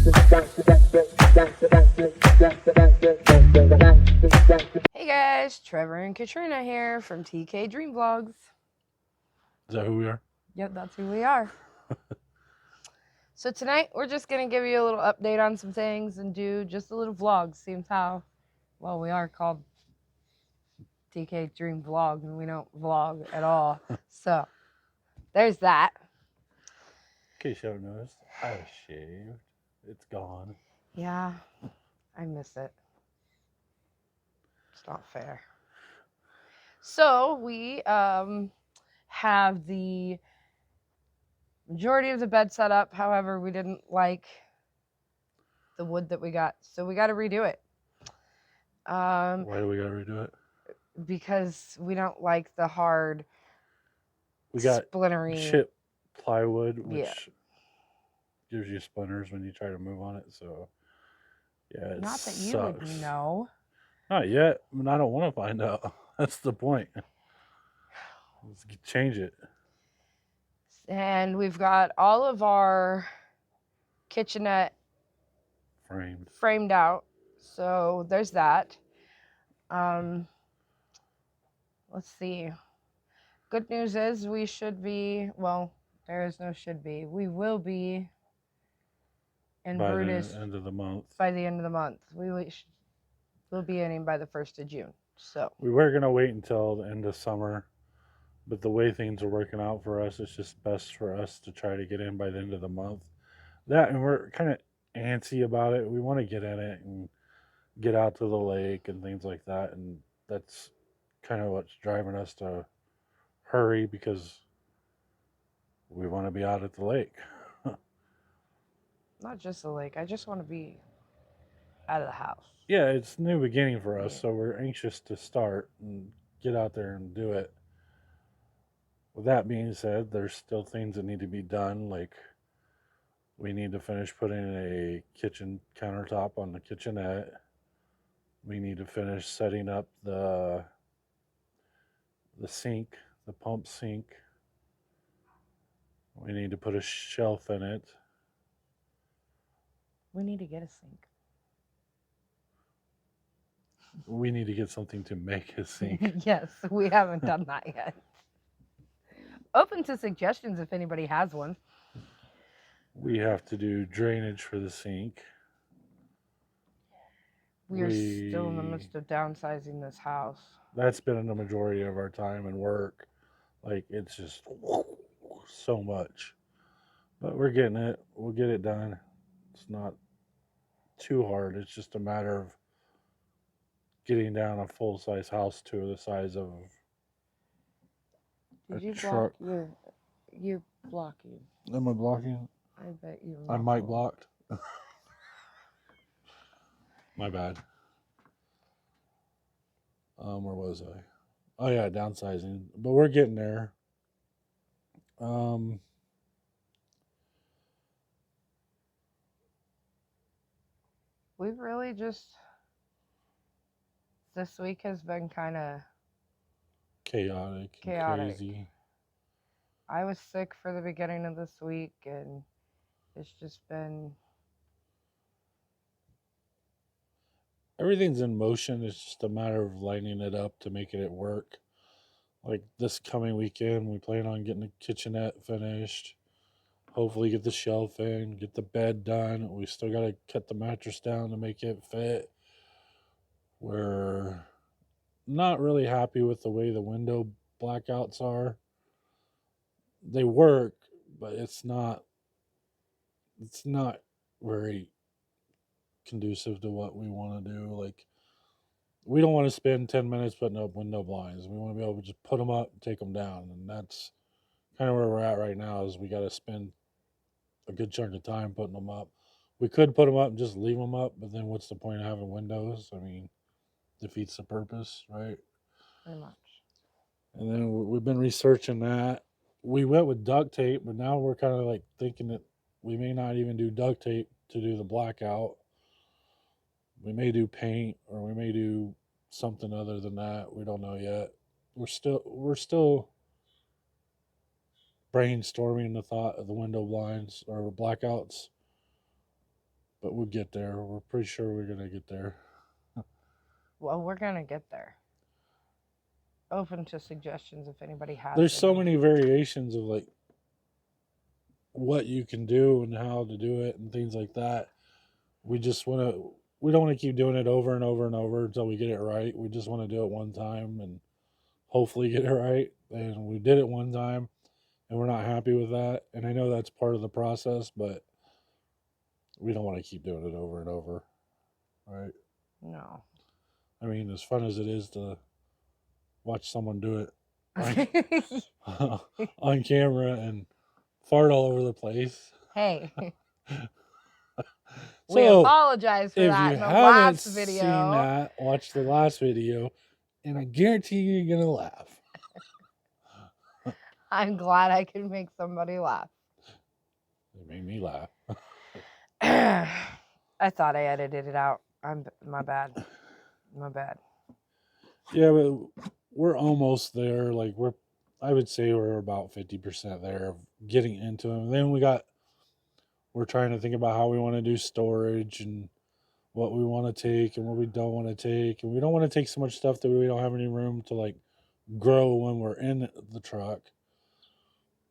Hey guys, Trevor and Katrina here from TK Dream Vlogs. Is that who we are? Yep, that's who we are. So tonight we're just going to give you a little update on some things and do just a little vlog. Seems how, well, we are called TK Dream Vlog and we don't vlog at all. So there's that. In case you haven't noticed, I shaved. It's gone. Yeah, I miss it. It's not fair. So we have the majority of the bed set up. However, we didn't like the wood that we got, so we got to redo it. Why do we gotta redo it? Because we don't like the hard, We got splintery chip plywood, which Yeah. gives you splinters when you try to move on it. So yeah, it Not that you sucks. would know. Not yet. I mean, I don't want to find out. That's the point. Let's change it. And we've got all of our kitchenette Framed out. So there's that. Let's see. Good news is we should be, well, there is no should be. We will be in by Brutus the end of the month. by the end of the month. We'll be in by the 1st of June. So we were gonna wait until the end of summer, but the way things are working out for us, it's just best for us to try to get in by the end of the month. That, and we're kind of antsy about it. We want to get in it and get out to the lake and things like that, and that's kind of what's driving us to hurry because we want to be out at the lake. not just the lake. I just want to be out of the house. Yeah, it's a new beginning for us, Yeah. so we're anxious to start and get out there and do it. With that being said, there's still things that need to be done, like we need to finish putting a kitchen countertop on the kitchenette. We need to finish setting up the sink, the pump sink. We need to put a shelf in it. We need to get a sink. We need to get something to make a sink. Yes, we haven't done that yet. Open to suggestions if anybody has one. We have to do drainage for the sink. We are still in the midst of downsizing this house. That's been the majority of our time and work. Like, it's just so much. But we're getting it. We'll get it done. It's not too hard. It's just a matter of getting down a full size house to the size of Did a you truck. block? You're blocking. Am I blocking? I bet you. I'm mic blocked. My bad. Where was I? Oh yeah, downsizing. But we're getting there. We've really just, this week has been kind of chaotic. And crazy. I was sick for the beginning of this week, and it's just been, everything's in motion. It's just a matter of lining it up to making it work. Like this coming weekend, we plan on getting the kitchenette finished. Hopefully, get the shelf in, get the bed done. We still got to cut the mattress down to make it fit. We're not really happy with the way the window blackouts are. They work, but it's not very conducive to what we want to do. Like, we don't want to spend 10 minutes putting up window blinds. We want to be able to just put them up and take them down. And that's kind of where we're at right now, is we got to spend a good chunk of time putting them up. We could put them up and just leave them up, but then what's the point of having windows? I mean, defeats the purpose, right? pretty much. And then we've been researching that. We went with duct tape, but now we're kind of like thinking that we may not even do duct tape to do the blackout. We may do paint, or we may do something other than that. We don't know yet. We're still brainstorming the thought of the window blinds or blackouts. but we'll get there. We're pretty sure we're gonna get there. Well, we're gonna get there. Open to suggestions if anybody has. There's so any. many variations of like what you can do and how to do it and things like that. We just want to. We don't want to keep doing it over and over and over until we get it right. We just want to do it one time and hopefully get it right. And we did it one time, and we're not happy with that. And I know that's part of the process, but we don't want to keep doing it over and over, right? No. I mean, as fun as it is to watch someone do it on camera and fart all over the place. Hey, we So, apologize for if that you in the haven't last seen video. that, watch the last video, and I guarantee you're gonna laugh. I'm glad I could make somebody laugh. It made me laugh. I thought I edited it out. My bad. My bad. Yeah, but we're almost there. Like I would say we're about 50% there of getting into them. Then we're trying to think about how we want to do storage and what we want to take and what we don't want to take, and we don't want to take so much stuff that we don't have any room to like grow when we're in the truck.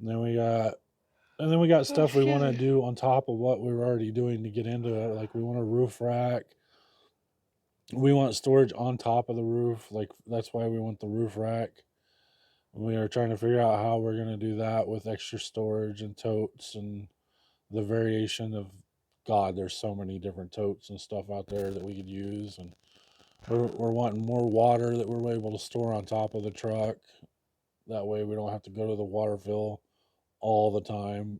And then we got stuff we want to do on top of what we were already doing to get into it. Like we want a roof rack. We want storage on top of the roof. Like that's why we want the roof rack. We are trying to figure out how we're going to do that with extra storage and totes and the variation of God. There's so many different totes and stuff out there that we could use, and we're wanting more water that we're able to store on top of the truck. That way we don't have to go to the water fill all the time.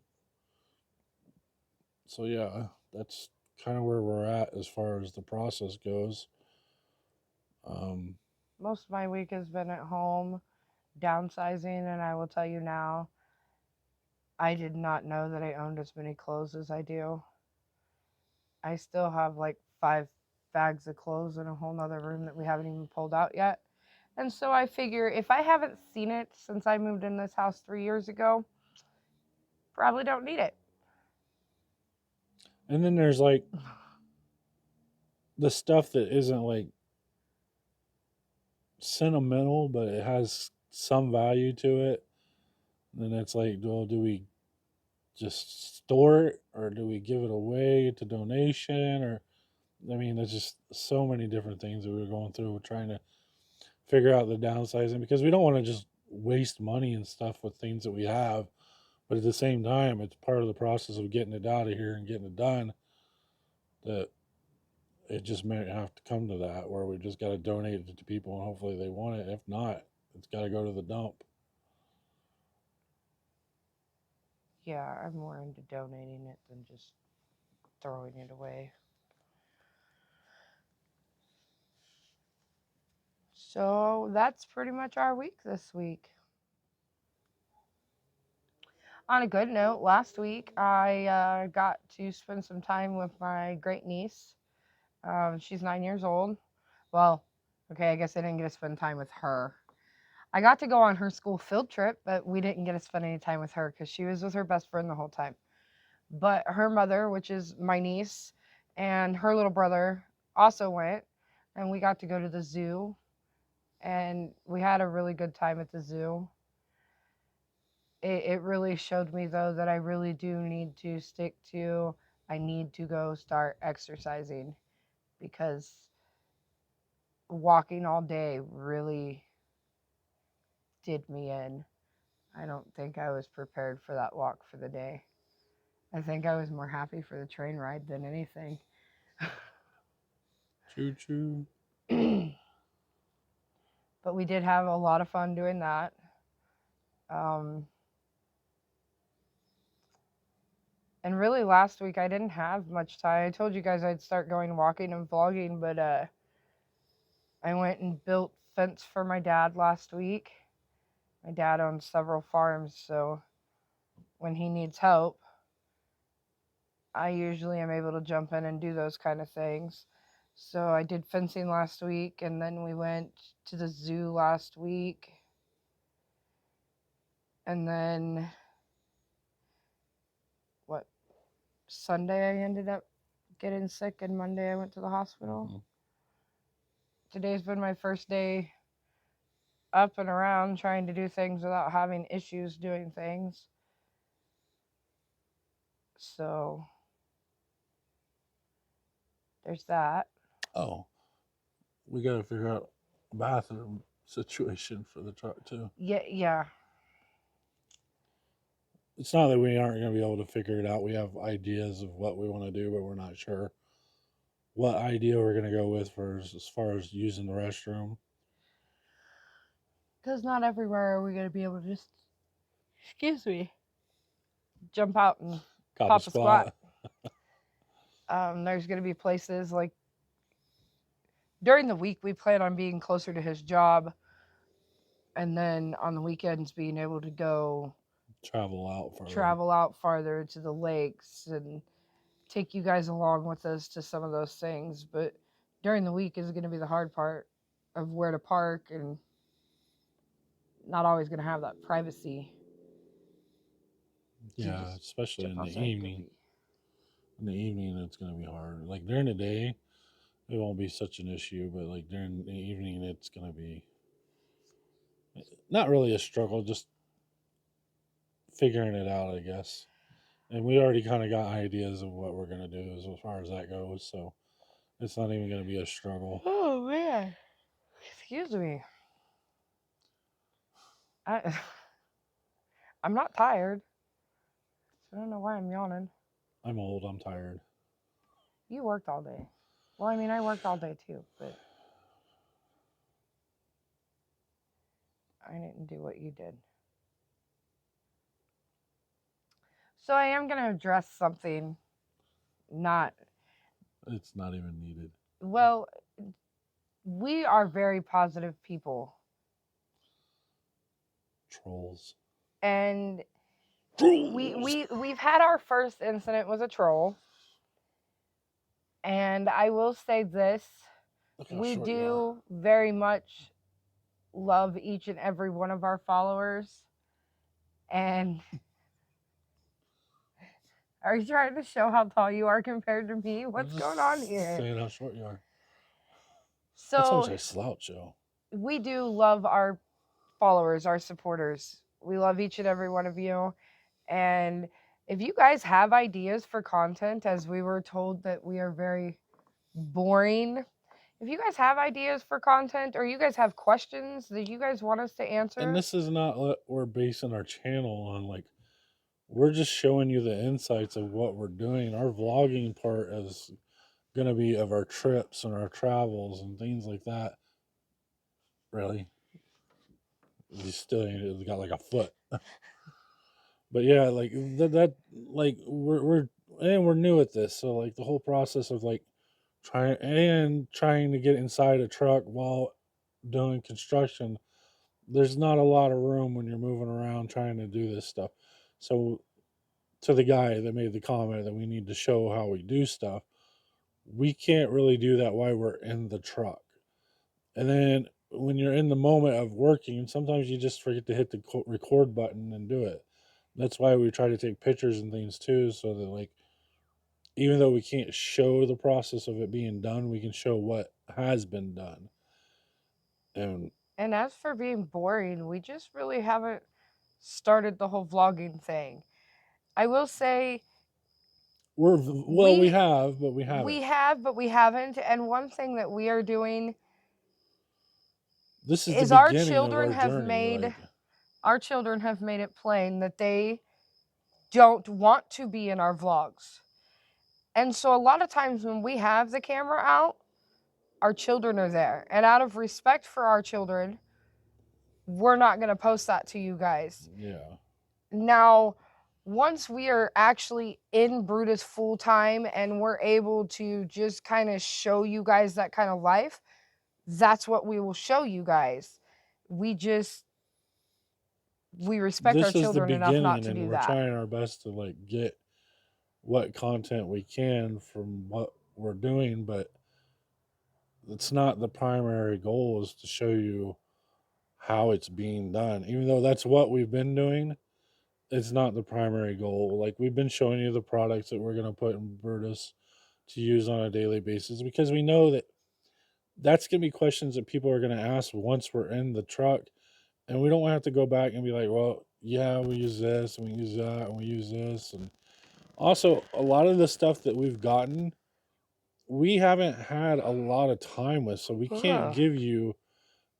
So yeah, that's kind of where we're at as far as the process goes. Most of my week has been at home downsizing, and I will tell you now, I did not know that I owned as many clothes as I do. I still have like 5 bags of clothes in a whole nother room that we haven't even pulled out yet. And so I figure if I haven't seen it since I moved in this house 3 years ago, probably don't need it. And then there's like the stuff that isn't like sentimental, but it has some value to it. And then it's like, well, do we just store it or do we give it away to donation? Or, I mean, there's just so many different things that we were going through. We're trying to figure out the downsizing because we don't want to just waste money and stuff with things that we have. But at the same time, it's part of the process of getting it out of here and getting it done that it just may have to come to that where we just got to donate it to people and hopefully they want it. If not, it's got to go to the dump. Yeah, I'm more into donating it than just throwing it away. So that's pretty much our week this week. On a good note, last week I got to spend some time with my great niece. She's 9 years old. Well, okay, I guess I didn't get to spend time with her. I got to go on her school field trip, but we didn't get to spend any time with her because she was with her best friend the whole time. But her mother, which is my niece, and her little brother also went, and we got to go to the zoo, and we had a really good time at the zoo. It really showed me, though, that I really do need to stick to, I need to go start exercising because walking all day really did me in. I don't think I was prepared for that walk for the day. I think I was more happy for the train ride than anything. Choo choo. But we did have a lot of fun doing that. And really last week I didn't have much time. I told you guys I'd start going walking and vlogging, but I went and built fence for my dad last week. My dad owns several farms, so when he needs help, I usually am able to jump in and do those kind of things. So I did fencing last week, and then we went to the zoo last week. And then Sunday I ended up getting sick, and Monday I went to the hospital. Mhm. Today's been my first day up and around trying to do things without having issues doing things. So there's that. Oh, we got to figure out a bathroom situation for the truck too. Yeah. It's not that we aren't going to be able to figure it out. We have ideas of what we want to do, but we're not sure what idea we're going to go with for as far as using the restroom. Because not everywhere are we going to be able to just, excuse me, jump out and pop a squat. There's going to be places like during the week we plan on being closer to his job, and then on the weekends being able to go Travel out further. travel out farther to the lakes and take you guys along with us to some of those things. But during the week is going to be the hard part of where to park, and not always going to have that privacy. Yeah, just especially jump in the outside, go evening. pee. In the evening, it's going to be hard. Like during the day, it won't be such an issue, but like during the evening, it's going to be not really a struggle, just figuring it out, I guess. And we already kind of got ideas of what we're going to do as far as that goes, so it's not even going to be a struggle. Oh man, excuse me. I I'm not tired. So I don't know why I'm yawning. I'm old, I'm tired. You worked all day. Well, I mean, I worked all day too, but I didn't do what you did. So I am going to address something not, It's not even needed. well, we are very positive people. Trolls. And Trolls! we've had our first incident was a troll. And I will say this, Look how we short you do very much love each and every one of our followers. And are you trying to show how tall you are compared to me? What's Just going on here? Saying how short you are. So That's how much I slouch, yo. we do love our followers, our supporters. We love each and every one of you. And if you guys have ideas for content, as we were told that we are very boring, if you guys have ideas for content or you guys have questions that you guys want us to answer, And this is not what we're basing our channel on. Like, we're just showing you the insights of what we're doing. Our vlogging part is going to be of our trips and our travels and things like that. Really? You still ain't got like a foot. But yeah, like that like we're new at this, so like the whole process of like trying to get inside a truck while doing construction, there's not a lot of room when you're moving around trying to do this stuff. So to the guy that made the comment that we need to show how we do stuff, we can't really do that while we're in the truck. And then when you're in the moment of working, sometimes you just forget to hit the record button and do it. That's why we try to take pictures and things too, so that like even though we can't show the process of it being done, we can show what has been done. and as for being boring, we just really haven't started the whole vlogging thing. I will say we have, but we haven't. We have, but we haven't. And one thing that we are doing This is is the our beginning children of our have journey. made Like, our children have made it plain that they don't want to be in our vlogs. And so a lot of times when we have the camera out, our children are there. And out of respect for our children, we're not going to post that to you guys. yeah. Now, once we are actually in Brutus full time and we're able to just kind of show you guys that kind of life, that's what we will show you guys. We respect our This is the children enough not beginning, to and do we're that. trying our best to like get what content we can from what we're doing, but it's not the primary goal is to show you how it's being done. Even though that's what we've been doing, it's not the primary goal. Like we've been showing you the products that we're gonna put in Brutus. to use on a daily basis, because we know that that's going to be questions that people are going to ask once we're in the truck, and we don't have to go back and be like, well, yeah, we use this and we use that and we use this. And also, a lot of the stuff that we've gotten, we haven't had a lot of time with, so we can't Ugh. give you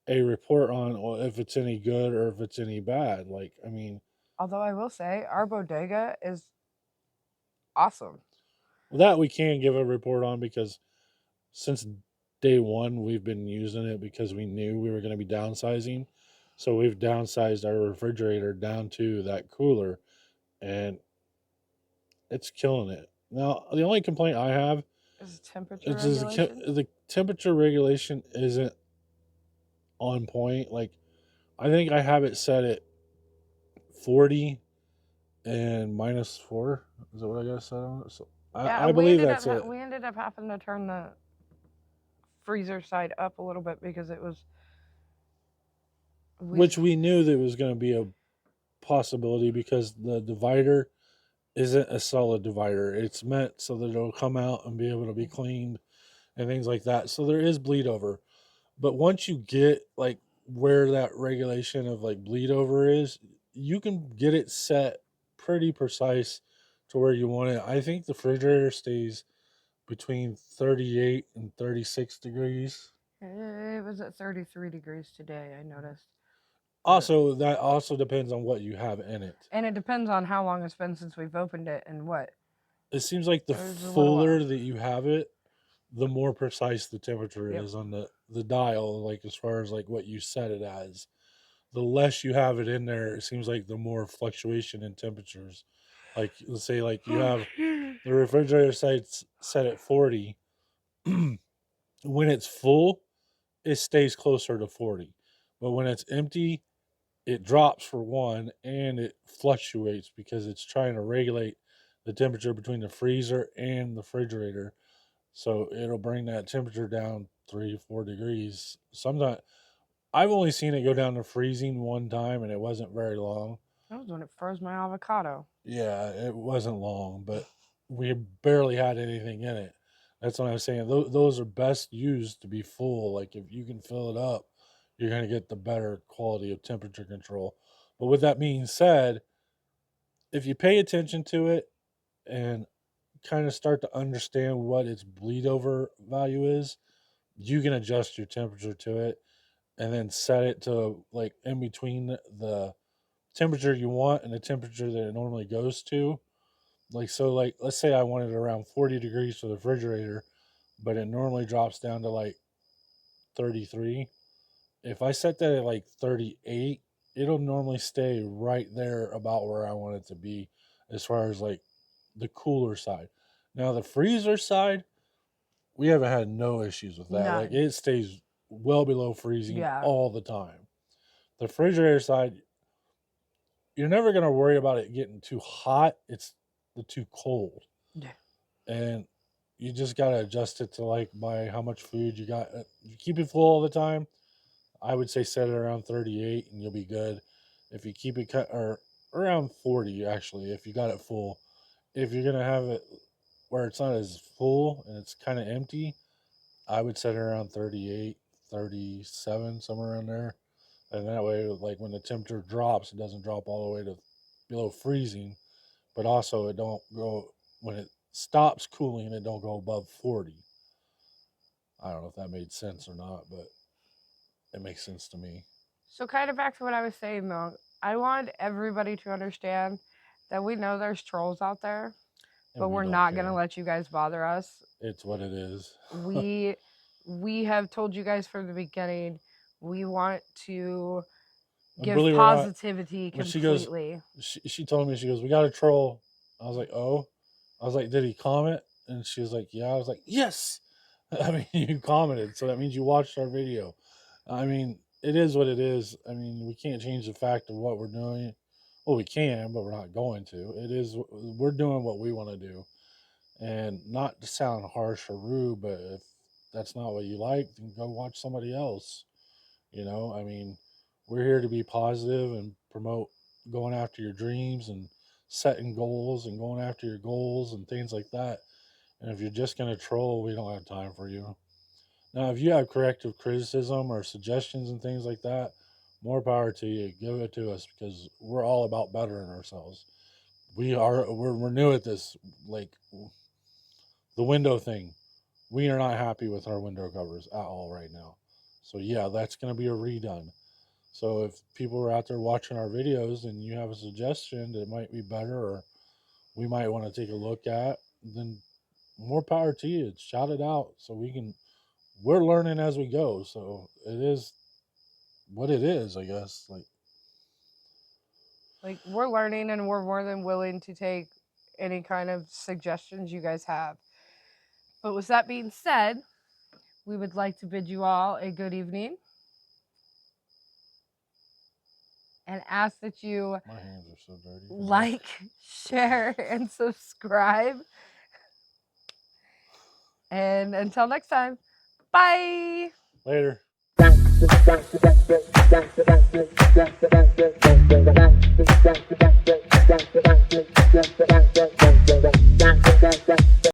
a report on, well, if it's any good or if it's any bad. Like, I mean, Although I will say, our bodega is awesome. that we can give a report on, because since day one, we've been using it because we knew we were going to be downsizing. So we've downsized our refrigerator down to that cooler, and it's killing it. Now, the only complaint I have Is temperature is just regulation? the temperature regulation isn't on point. Like, I think I have it set at 40 and -4. Is that what I got set on it? So Yeah, I believe that's it. we ended up having to turn the freezer side up a little bit because it was we Which we knew there was going to be a possibility, because the divider isn't a solid divider. It's meant so that it'll come out and be able to be cleaned and things like that. So there is bleed over. But once you get like where that regulation of like bleed over is, you can get it set pretty precise to where you want it. I think the refrigerator stays between 38 and 36 degrees. it was at 33 degrees today, I noticed. But Also, that also depends on what you have in it. and it depends on how long it's been since we've opened it and what. It seems like the There's a little fuller while. that you have it, the more precise the temperature Yep. is on the dial, like as far as like what you set it as. The less you have it in there, it seems like the more fluctuation in temperatures. Like, let's say like you have the refrigerator sites set at 40. When it's full, it stays closer to 40. But when it's empty, it drops for one, and it fluctuates because it's trying to regulate the temperature between the freezer and the refrigerator. So it'll bring that temperature down 3 or 4 degrees. Sometimes I've only seen it go down to freezing one time, and it wasn't very long. That was when it froze my avocado. Yeah, it wasn't long, but we barely had anything in it. That's what I was saying. Those are best used to be full. Like, if you can fill it up, you're going to get the better quality of temperature control. But with that being said, if you pay attention to it and kind of start to understand what its bleed over value is, you can adjust your temperature to it and then set it to like in between the temperature you want and the temperature that it normally goes to. Like, so, like, let's say I wanted it around 40 degrees for the refrigerator, but it normally drops down to like 33. If I set that at like 38, it'll normally stay right there about where I want it to be as far as like the cooler side. Now, the freezer side, we haven't had no issues with that. Like, None. it stays well below freezing Yeah. all the time. The refrigerator side, you're never going to worry about it getting too hot. It's the too cold. Yeah. And you just got to adjust it to like by how much food you got. You keep it full all the time. I would say set it around 38 and you'll be good. If you keep it cut or around 40, actually, if you got it full. If you're going to have it where it's not as full and it's kind of empty, I would set it around 38, 37, somewhere in there. And that way, like when the temperature drops, it doesn't drop all the way to below freezing, but also it don't go, when it stops cooling, it don't go above 40. I don't know if that made sense or not, but it makes sense to me. So kind of back to what I was saying though, I want everybody to understand that we know there's trolls out there, but And we we're don't not gonna care. let you guys bother us. It's what it is. We we have told you guys from the beginning we want to And give believe it or not, positivity when she goes, completely. she told me, she goes, we got a troll. I was like, oh. I was like, did he comment? And she was like, yeah. I was like, yes. I mean, you commented, so that means you watched our video. I mean, it is what it is. I mean, we can't change the fact of what we're doing. Well, we can, but we're not going to. It is, we're doing what we want to do. And not to sound harsh or rude, but if that's not what you like, then go watch somebody else. I mean, we're here to be positive and promote going after your dreams and setting goals and going after your goals and things like that. And if you're just going to troll, we don't have time for you. Now, if you have corrective criticism or suggestions and things like that, more power to you. Give it to us because we're all about bettering ourselves. We're new at this, like the window thing. We are not happy with our window covers at all right now. So yeah, that's going to be a redone. So if people are out there watching our videos and you have a suggestion that might be better or we might want to take a look at, then more power to you. Shout it out so we're learning as we go. So it is what it is, I guess. Like, we're learning and we're more than willing to take any kind of suggestions you guys have. But with that being said, we would like to bid you all a good evening and ask that you My hands are so dirty. like, share, and subscribe. And until next time, bye. Later.